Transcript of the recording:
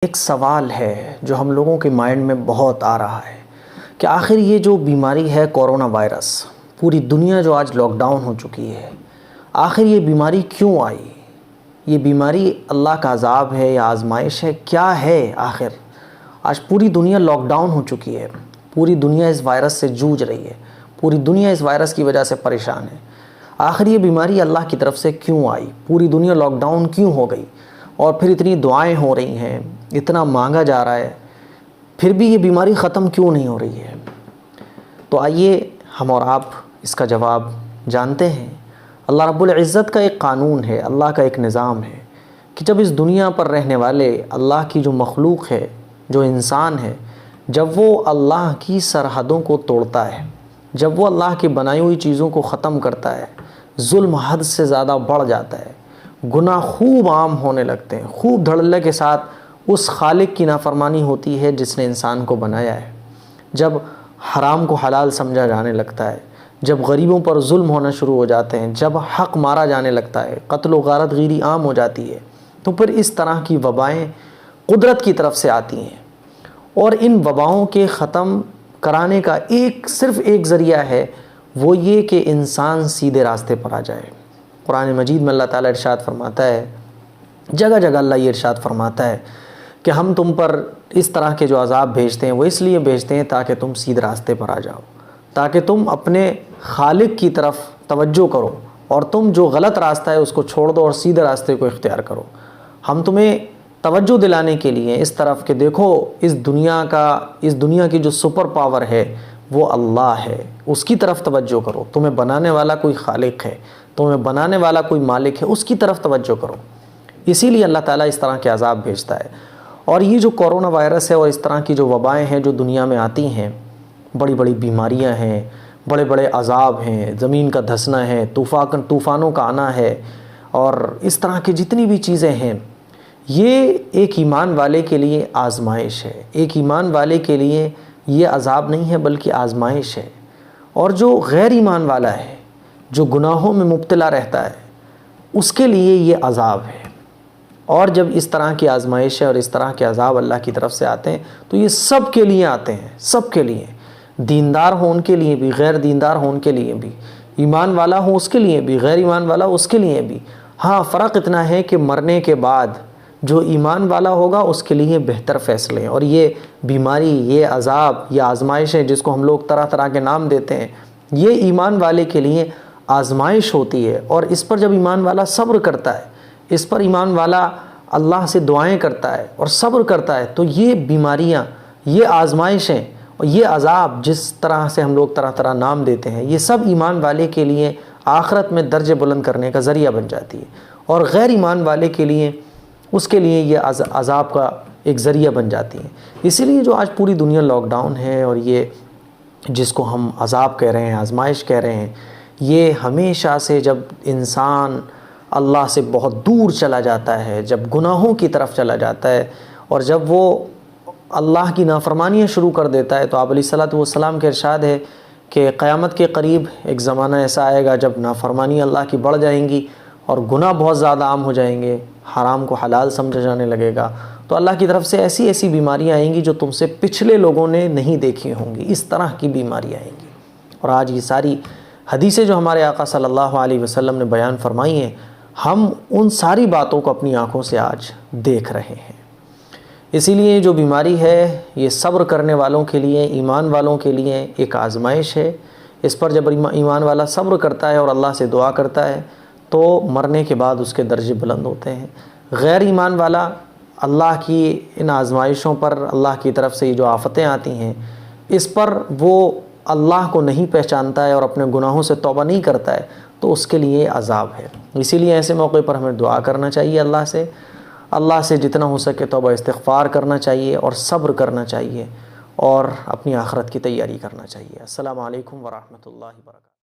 ایک سوال ہے جو ہم لوگوں کے مائنڈ میں بہت آ رہا ہے کہ آخر یہ جو بیماری ہے کورونا وائرس، پوری دنیا جو آج لاک ڈاؤن ہو چکی ہے، آخر یہ بیماری کیوں آئی؟ یہ بیماری اللہ کا عذاب ہے یا آزمائش ہے؟ کیا ہے آخر؟ آج پوری دنیا لاک ڈاؤن ہو چکی ہے، پوری دنیا اس وائرس سے جوجھ رہی ہے، پوری دنیا اس وائرس کی وجہ سے پریشان ہے۔ آخر یہ بیماری اللہ کی طرف سے کیوں آئی؟ پوری دنیا لاک ڈاؤن کیوں ہو گئی؟ اور پھر اتنی دعائیں ہو رہی ہیں، اتنا مانگا جا رہا ہے، پھر بھی یہ بیماری ختم کیوں نہیں ہو رہی ہے؟ تو آئیے ہم اور آپ اس کا جواب جانتے ہیں۔ اللہ رب العزت کا ایک قانون ہے، اللہ کا ایک نظام ہے کہ جب اس دنیا پر رہنے والے اللہ کی جو مخلوق ہے، جو انسان ہے، جب وہ اللہ کی سرحدوں کو توڑتا ہے، جب وہ اللہ کی بنائی ہوئی چیزوں کو ختم کرتا ہے، ظلم حد سے زیادہ بڑھ جاتا ہے، گناہ خوب عام ہونے لگتے ہیں، خوب دھڑلے کے ساتھ اس خالق کی نافرمانی ہوتی ہے جس نے انسان کو بنایا ہے، جب حرام کو حلال سمجھا جانے لگتا ہے، جب غریبوں پر ظلم ہونا شروع ہو جاتے ہیں، جب حق مارا جانے لگتا ہے، قتل و غارت گیری عام ہو جاتی ہے، تو پھر اس طرح کی وبائیں قدرت کی طرف سے آتی ہیں۔ اور ان وباؤں کے ختم کرانے کا صرف ایک ذریعہ ہے، وہ یہ کہ انسان سیدھے راستے پر آ جائے۔ قرآن مجید میں اللہ تعالیٰ ارشاد فرماتا ہے، جگہ جگہ اللہ یہ ارشاد فرماتا ہے کہ ہم تم پر اس طرح کے جو عذاب بھیجتے ہیں وہ اس لیے بھیجتے ہیں تاکہ تم سیدھے راستے پر آ جاؤ، تاکہ تم اپنے خالق کی طرف توجہ کرو اور تم جو غلط راستہ ہے اس کو چھوڑ دو اور سیدھے راستے کو اختیار کرو۔ ہم تمہیں توجہ دلانے کے لیے اس طرف کہ دیکھو اس دنیا کی جو سپر پاور ہے وہ اللہ ہے، اس کی طرف توجہ کرو، تمہیں بنانے والا کوئی خالق ہے، تمہیں بنانے والا کوئی مالک ہے، اس کی طرف توجہ کرو۔ اسی لیے اللہ تعالیٰ اس طرح کے عذاب بھیجتا ہے۔ اور یہ جو کورونا وائرس ہے اور اس طرح کی جو وبائیں ہیں جو دنیا میں آتی ہیں، بڑی بڑی بیماریاں ہیں، بڑے بڑے عذاب ہیں، زمین کا دھسنا ہے، طوفانوں کا آنا ہے، اور اس طرح کی جتنی بھی چیزیں ہیں، یہ ایک ایمان والے کے لیے آزمائش ہے۔ ایک ایمان والے کے لیے یہ عذاب نہیں ہے بلکہ آزمائش ہے۔ اور جو غیر ایمان والا ہے، جو گناہوں میں مبتلا رہتا ہے، اس کے لیے یہ عذاب ہے۔ اور جب اس طرح کی آزمائش ہے اور اس طرح کے عذاب اللہ کی طرف سے آتے ہیں تو یہ سب کے لیے آتے ہیں، سب کے لیے، دیندار ہو ان کے لیے بھی، غیر دیندار ہو ان کے لیے بھی، ایمان والا ہو اس کے لیے بھی، غیر ایمان والا اس کے لیے بھی۔ ہاں، فرق اتنا ہے کہ مرنے کے بعد جو ایمان والا ہوگا اس کے لیے بہتر فیصلے ہیں۔ اور یہ بیماری، یہ عذاب، یہ آزمائشیں جس کو ہم لوگ طرح طرح کے نام دیتے ہیں، یہ ایمان والے کے لیے آزمائش ہوتی ہے۔ اور اس پر جب ایمان والا صبر کرتا ہے، اس پر ایمان والا اللہ سے دعائیں کرتا ہے اور صبر کرتا ہے، تو یہ بیماریاں، یہ آزمائشیں اور یہ عذاب جس طرح سے ہم لوگ طرح طرح نام دیتے ہیں، یہ سب ایمان والے کے لیے آخرت میں درجے بلند کرنے کا ذریعہ بن جاتی ہے۔ اور غیر ایمان والے کے لیے، اس کے لیے یہ عذاب کا ایک ذریعہ بن جاتی ہیں۔ اسی لیے جو آج پوری دنیا لاک ڈاؤن ہے اور یہ جس کو ہم عذاب کہہ رہے ہیں، آزمائش کہہ رہے ہیں، یہ ہمیشہ سے جب انسان اللہ سے بہت دور چلا جاتا ہے، جب گناہوں کی طرف چلا جاتا ہے اور جب وہ اللہ کی نافرمانیاں شروع کر دیتا ہے، تو آپ علیہ الصلوۃ والسلام کے ارشاد ہے کہ قیامت کے قریب ایک زمانہ ایسا آئے گا جب نافرمانی اللہ کی بڑھ جائیں گی اور گناہ بہت زیادہ عام ہو جائیں گے، حرام کو حلال سمجھا جانے لگے گا، تو اللہ کی طرف سے ایسی ایسی بیماریاں آئیں گی جو تم سے پچھلے لوگوں نے نہیں دیکھی ہوں گی، اس طرح کی بیماریاں آئیں گی۔ اور آج یہ ساری حدیثیں جو ہمارے آقا صلی اللہ علیہ وسلم نے بیان فرمائی ہیں، ہم ان ساری باتوں کو اپنی آنکھوں سے آج دیکھ رہے ہیں۔ اسی لیے جو بیماری ہے یہ صبر کرنے والوں کے لیے، ایمان والوں کے لیے ایک آزمائش ہے۔ اس پر جب ایمان والا صبر کرتا ہے اور اللہ سے دعا کرتا ہے تو مرنے کے بعد اس کے درجے بلند ہوتے ہیں۔ غیر ایمان والا اللہ کی ان آزمائشوں پر، اللہ کی طرف سے یہ جو آفتیں آتی ہیں، اس پر وہ اللہ کو نہیں پہچانتا ہے اور اپنے گناہوں سے توبہ نہیں کرتا ہے تو اس کے لیے عذاب ہے۔ اسی لیے ایسے موقع پر ہمیں دعا کرنا چاہیے، اللہ سے جتنا ہو سکے توبہ استغفار کرنا چاہیے اور صبر کرنا چاہیے اور اپنی آخرت کی تیاری کرنا چاہیے۔ السلام علیکم ورحمۃ اللہ وبرکاتہ۔